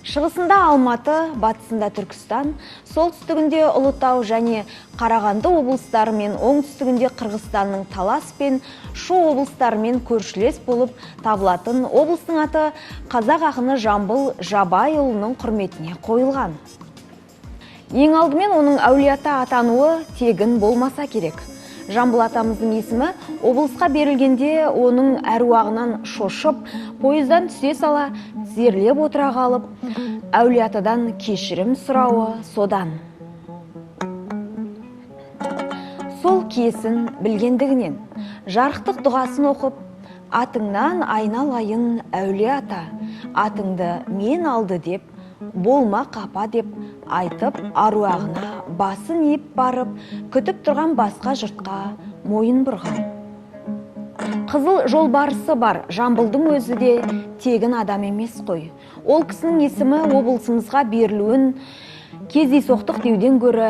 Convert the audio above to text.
Шығысында Алматы, батысында Түркістан, солтүстігінде Ұлытау және Қарағанды облыстары мен оңтүстігінде Қырғызстанның Талас пен Шу облыстарымен көршілес болып табылатын облыстың аты қазақ ақыны Жамбыл Жабайұлының құрметіне қойылған. Ең алдымен оның әулиеата атануы тегін болмаса керек. Жамбыл атамыздың есімі облысқа берілгенде оның әруағынан шошып, пойыздан түсе сала тізерлеп отыра қалып, әулиеатадан кешірім сұрауы содан. Сол киесін білгендігінен, жарықтық дұғасын оқып, атыңнан айналайын әулиеата, атыңды мен алды деп, болма қапа деп айтып, аруағына басын иіп барып, күтіп тұрған басқа жұртқа мойын бұрған. Қызыл жолбарысы бар Жамбылдың өзі де тегін адам емес қой. Ол кісінің есімі облысымызға берілуін кездейсоқтық деуден гөрі